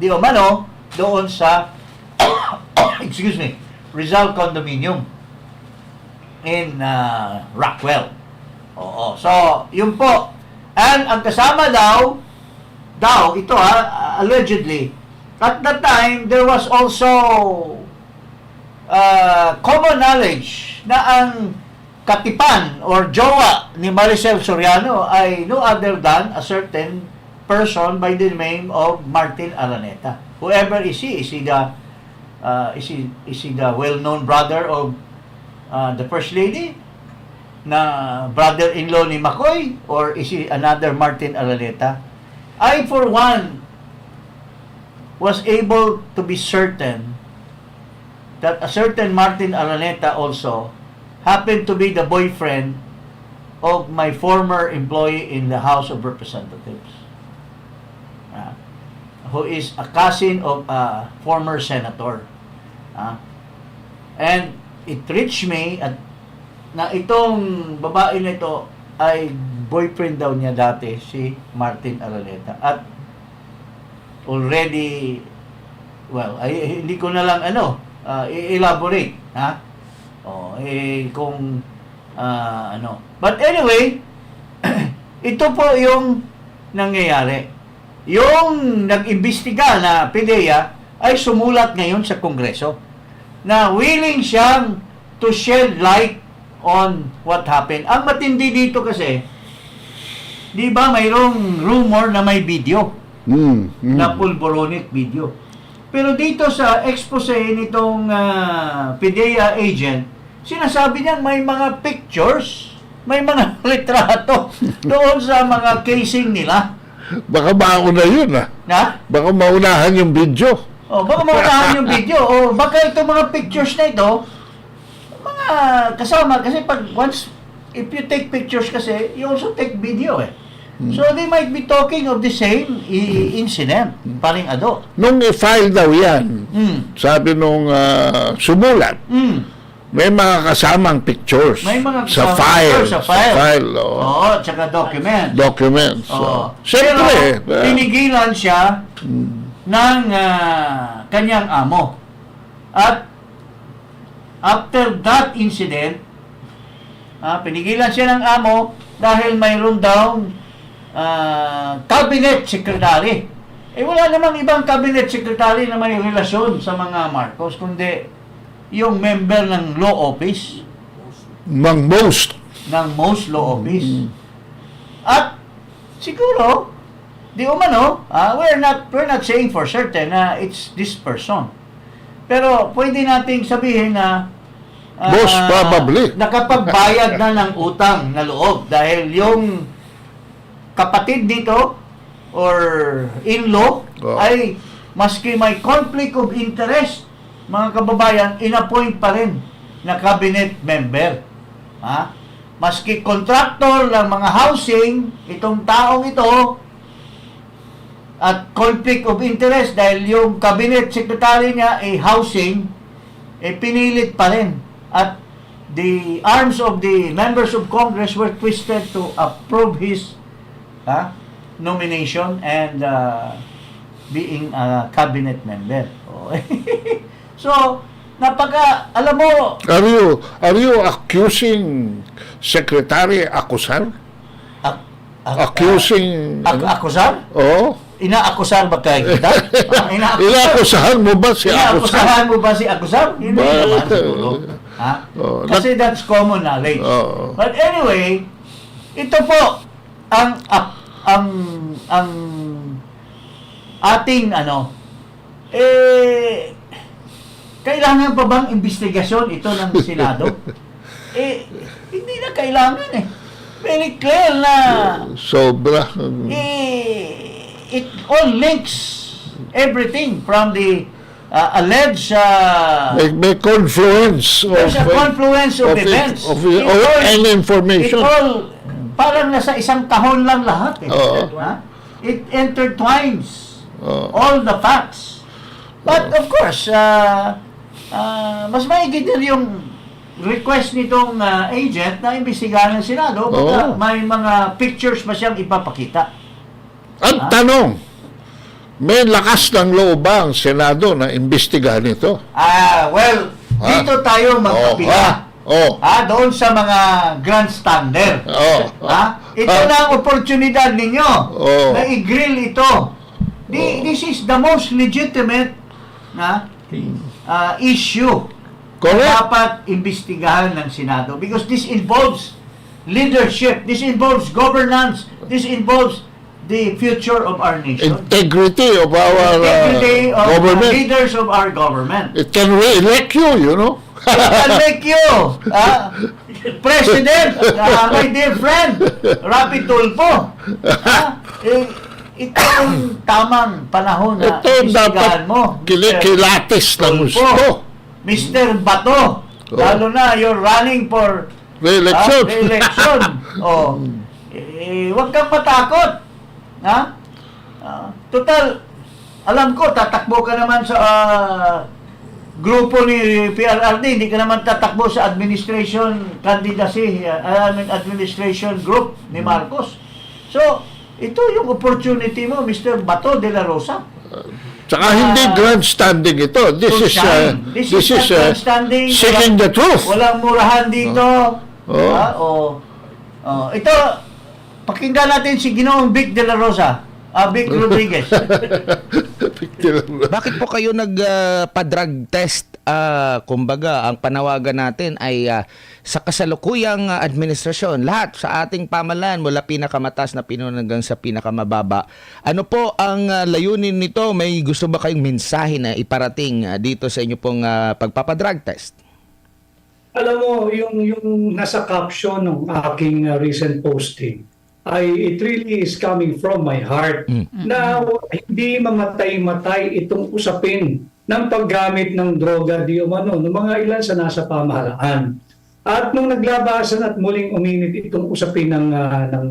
Speaker 2: di umano doon sa excuse me, Rizal Condominium in Rockwell. Oo. So, yun po. And ang kasama daw ito allegedly, at that time there was also common knowledge na ang katipan or jowa ni Maricel Soriano ay no other than a certain person by the name of Martin Araneta. Whoever is he? Is he the well-known brother of the First Lady? Na brother-in-law ni McCoy? Or is he another Martin Araneta? I, for one, was able to be certain that a certain Martin Araneta also happened to be the boyfriend of my former employee in the House of Representatives, who is a cousin of a former senator. And it reached me na itong babae na ito ay boyfriend daw niya dati, si Martin Araneta. At already, well, hindi ko na lang i-elaborate, kung But anyway, ito po yung nangyayari. Yung nag-imbestiga na PDEA ay sumulat ngayon sa Kongreso na willing siyang to shed light on what happened. Ang matindi dito kasi, di ba mayroong rumor na may video na pulboronic video. Pero dito sa expose nitong PDEA agent, sinasabi niya may mga pictures, may mga retrato doon sa mga casing nila.
Speaker 1: Baka mauna yun
Speaker 2: Na?
Speaker 1: Baka maunahan yung video.
Speaker 2: Baka maunahan yung video. Baka itong mga pictures na ito, mga kasama. Kasi if you take pictures kasi, you also take video So they might be talking of the same incident. Paring Ado.
Speaker 1: Nung i-file daw yan, sabi nung sumulat, may mga kasamang pictures.
Speaker 2: May mga
Speaker 1: sa
Speaker 2: kasamang
Speaker 1: file.
Speaker 2: pictures sa file.
Speaker 1: Oo.
Speaker 2: Tsaka documents.
Speaker 1: Documents.
Speaker 2: Siyempre, pinigilan siya ng kanyang amo. At after that incident, pinigilan siya ng amo dahil mayroon daw cabinet secretary. Wala namang ibang cabinet secretary na may relasyon sa mga Marcos, kundi yung member ng law office.
Speaker 1: Ng most
Speaker 2: Law office. At siguro, di umano, we're not saying for certain na it's this person. Pero pwede nating sabihin na
Speaker 1: most probably
Speaker 2: nakapagbayad na ng utang na loob dahil yung kapatid dito or in-law
Speaker 1: Oo.
Speaker 2: ay maski may conflict of interest, mga kababayan, in-appoint pa rin na cabinet member. Ha? Maski contractor ng mga housing, itong taong ito, at conflict of interest dahil yung cabinet secretary niya ay housing, pinilit pa rin. At the arms of the members of Congress were twisted to approve his nomination and being a cabinet member. So, alam mo,
Speaker 1: Are you accusing Secretary Acosar? Accusing...
Speaker 2: akusar?
Speaker 1: Oo.
Speaker 2: Inaakusar ba kayo kita?
Speaker 1: Inaakusahan mo ba si Acosar?
Speaker 2: Inaakusahan mo ba si akusar? Hindi naman siguro. Ha?
Speaker 1: Oh,
Speaker 2: Kasi that's common knowledge.
Speaker 1: Oh.
Speaker 2: But anyway, ito po ang ating kailangan pa bang investigasyon ito ng Senado? Hindi na kailangan eh. Very clear na
Speaker 1: Sobra.
Speaker 2: it all links everything from the alleged
Speaker 1: May confluence
Speaker 2: there's a confluence of events.
Speaker 1: and information.
Speaker 2: It all parang nasa isang kahon lang lahat eh.
Speaker 1: Oo.
Speaker 2: Ha? It intertwines
Speaker 1: Oo.
Speaker 2: all the facts. But of course, mas maigit din yung request nitong agent na imbestigahan ng Senado. Baka
Speaker 1: Oo.
Speaker 2: may mga pictures pa siyang ipapakita.
Speaker 1: Ang tanong, may lakas ng loob ba ang Senado na imbestigahan ito?
Speaker 2: Well, dito tayo magkapila. Doon sa mga grandstander. Ito na ang oportunidad ninyo na i-grill ito. This is the most legitimate issue na dapat imbestigahan ng Senado because this involves leadership, this involves governance, this involves the future of our nation.
Speaker 1: Integrity of our
Speaker 2: Integrity of
Speaker 1: government.
Speaker 2: leaders of our government.
Speaker 1: It can re-elect you know.
Speaker 2: It can make you President, my dear friend, Rapi Tulfo. Ito ang tamang panahon na
Speaker 1: Ito
Speaker 2: imbestigahan
Speaker 1: dapat
Speaker 2: mo.
Speaker 1: kilikilatis ng
Speaker 2: Tulfo,
Speaker 1: gusto.
Speaker 2: Mr. Bato, lalo na you're running for
Speaker 1: Re-election.
Speaker 2: re-election. Huwag kang matakot. Total, alam ko, tatakbo ka naman sa grupo ni PRRD, hindi ka naman tatakbo sa administration candidacy, administration group ni Marcos. So, ito yung opportunity mo, Mr. Bato de la Rosa.
Speaker 1: Tsaka hindi grandstanding ito. This is
Speaker 2: grandstanding.
Speaker 1: seeking the truth.
Speaker 2: Walang murahan dito. Ito, pakinggan natin si Ginoong Vic de la Rosa. Vic Rodriguez.
Speaker 6: Bakit po kayo nagpa-drug test? Kumbaga, ang panawagan natin ay sa kasalukuyang administrasyon, lahat sa ating pamahalaan mula pinakamataas na pinuno hanggang sa pinakamababa. Ano po ang layunin nito? May gusto ba kayong mensahe na iparating dito sa inyo pong pagpapadrug test?
Speaker 5: Alam mo, yung nasa caption ng aking recent posting, it really is coming from my heart na hindi mamatay-matay itong usapin ng paggamit ng droga di umano ng mga ilan sa nasa pamahalaan. At nung naglabasan at muling uminit itong usapin ng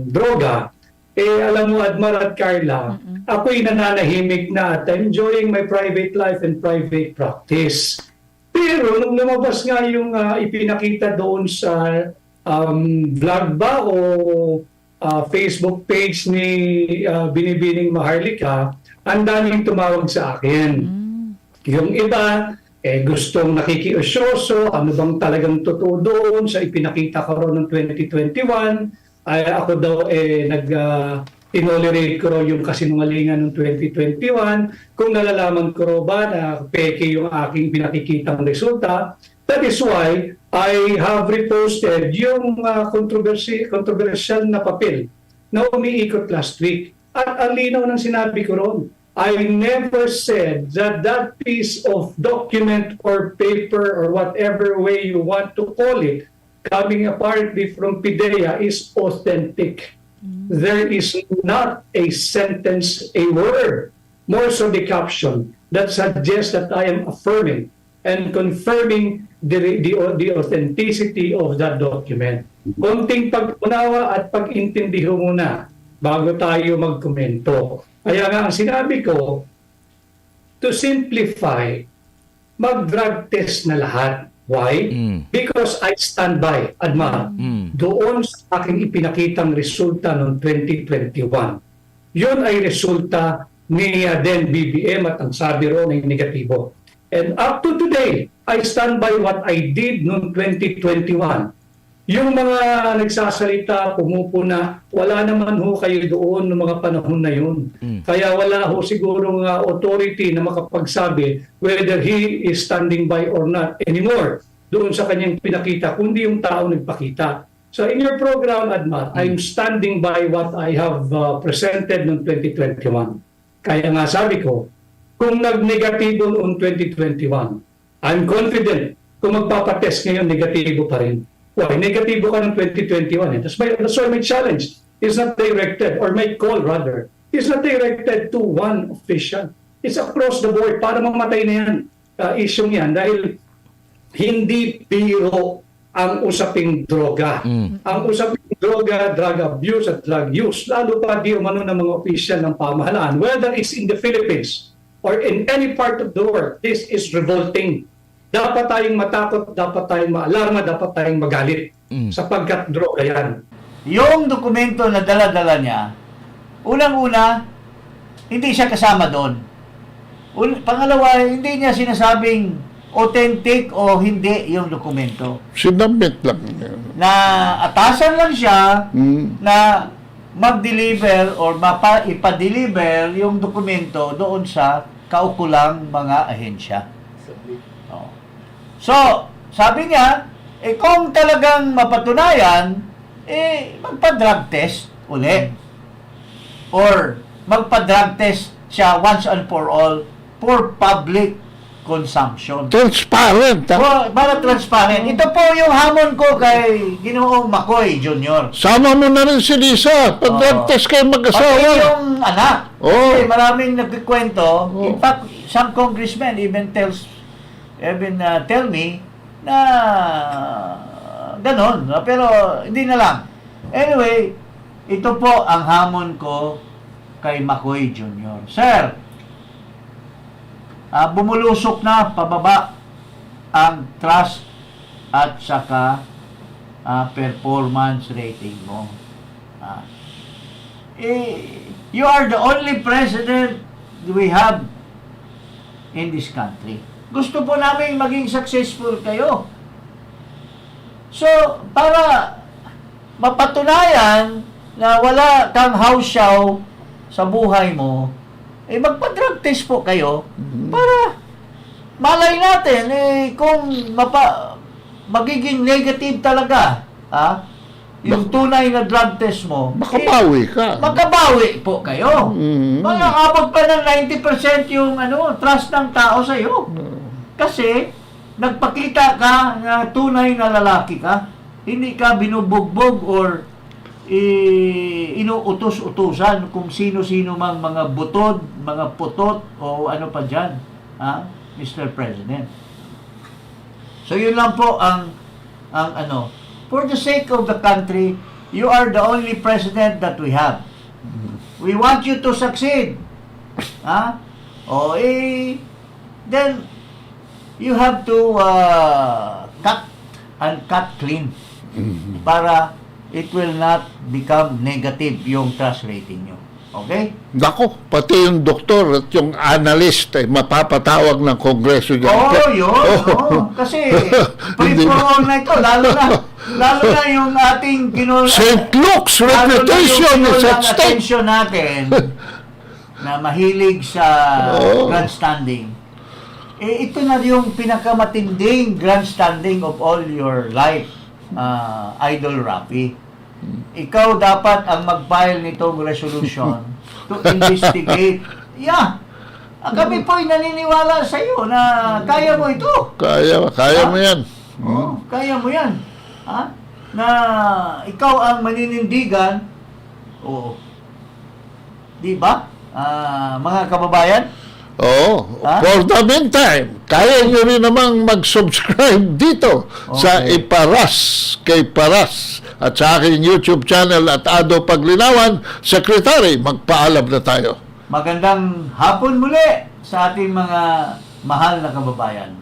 Speaker 5: droga, alam mo, Admar at Carla, ako'y nananahimik na at enjoying my private life and private practice. Pero nung lumabas nga yung ipinakita doon sa vlog ba o Facebook page ni Binibining Maharlika, ang daming tumawag sa akin. Yung iba, gustong nakikiusyoso, ano bang talagang totoo doon sa ipinakita ko roon ng 2021. Ako daw tolerate ko raw yung kasinungalingan ng 2021. Kung nalalaman ko raw ba na peke yung aking pinakikitang resulta. That is why I have reposted yung controversial na papel na umiikot last week. At ang linaw ng sinabi ko ron, I never said that that piece of document or paper or whatever way you want to call it, coming apparently from PIDEA is authentic. there is not a sentence, a word, more so the caption, that suggests that I am affirming and confirming the authenticity of that document. Konting pag-unawa at pag-intindi ho muna bago tayo magkomento. Kaya nga ang sinabi ko, to simplify, mag-drug test na lahat. Why? Because I stand by, Adma, doon sa aking ipinakitang resulta noong 2021. Yun ay resulta ni Den BBM at ang sabi ron ay negatibo. And up to today, I stand by what I did noong 2021. Yung mga nagsasalita, pumupuna, wala naman ho kayo doon noong mga panahon na yun. Kaya wala ho sigurong authority na makapagsabi whether he is standing by or not anymore doon sa kanyang pinakita, kundi yung tao nagpakita. So in your program, Adma, I'm standing by what I have presented noong 2021. Kaya nga sabi ko, kung nag-negatibo noong 2021, I'm confident kung magpapatest ngayon, negatibo pa rin. Why? Negatibo ka ng 2021. That's why my challenge is not directed, or my call rather, is not directed to one official. It's across the board para mamatay na yan, isyong yan. Dahil hindi biro ang usaping droga. Ang usaping droga, drug abuse at drug use, lalo pa di umano ng mga opisyal ng pamahalaan, whether it's in the Philippines or in any part of the world, this is revolting. Dapat tayong matakot, dapat tayong maalarma, dapat tayong magalit sapagkat droga yan.
Speaker 2: Yung dokumento na dala-dala niya, unang-una, hindi siya kasama doon. Pangalawa, hindi niya sinasabing authentic o hindi yung dokumento.
Speaker 1: Sinabit lang.
Speaker 2: Na atasan lang siya na mag-deliver or ipa-deliver yung dokumento doon sa kaukulang mga ahensya. So, sabi niya, kung talagang mapatunayan, magpa-drug test uli. Or magpa-drug test siya once and for all for public consumption.
Speaker 1: Transparent.
Speaker 2: Para transparent. Ito po yung hamon ko kay Ginoong Macoy Jr.
Speaker 1: Sama mo na rin si Lisa. Pag-drug test kayo mag-asawa.
Speaker 2: Pati yung anak. Kasi maraming nagkikwento. In fact, some congressmen even tell me na ganon. Pero hindi na lang. Anyway, ito po ang hamon ko kay Macoy Jr. Sir, bumulusok na pababa ang trust at saka performance rating mo. You are the only president we have in this country. Gusto po namin maging successful kayo. So, para mapatunayan na wala kang house show sa buhay mo, magpa-drug test po kayo para malay natin kung magiging negative talaga yung tunay na drug test mo,
Speaker 1: Makabawi ka.
Speaker 2: makabawi po kayo. Abot pa ng 90% yung trust ng tao sa iyo. Kasi nagpakita ka na tunay na lalaki ka, hindi ka binubugbog or inuutos-utusan kung sino-sino mang mga butod, mga putot, o ano pa dyan, Mr. President. So yun lang po ang for the sake of the country, you are the only president that we have. We want you to succeed. Then you have to cut clean para it will not become negative yung trust rating nyo. Okay?
Speaker 1: Nako, pati yung doktor at yung analyst mapapatawag ng kongreso dyan.
Speaker 2: Yun. Kasi free for all na ito. Lalo na yung ating
Speaker 1: St. Luke's reputation is at stake.
Speaker 2: attention natin na mahilig sa grandstanding. Ito na yung pinakamatinding grandstanding of all your life, Idol Rafi. Ikaw dapat ang mag-file nitong resolution to investigate. Kami po'y naniniwala sa iyo na kaya mo ito.
Speaker 1: Kaya mo yan.
Speaker 2: Kaya mo yan. Na ikaw ang maninindigan Oo. Di ba? Mga kababayan?
Speaker 1: Oo.
Speaker 2: Ha?
Speaker 1: For the meantime, kaya nyo rin namang mag-subscribe dito sa
Speaker 2: Okay.
Speaker 1: Iparas kay Paras at sa aking YouTube channel at Ado Paglinawan. Secretary, magpaalam na tayo.
Speaker 2: Magandang hapon muli sa ating mga mahal na kababayan.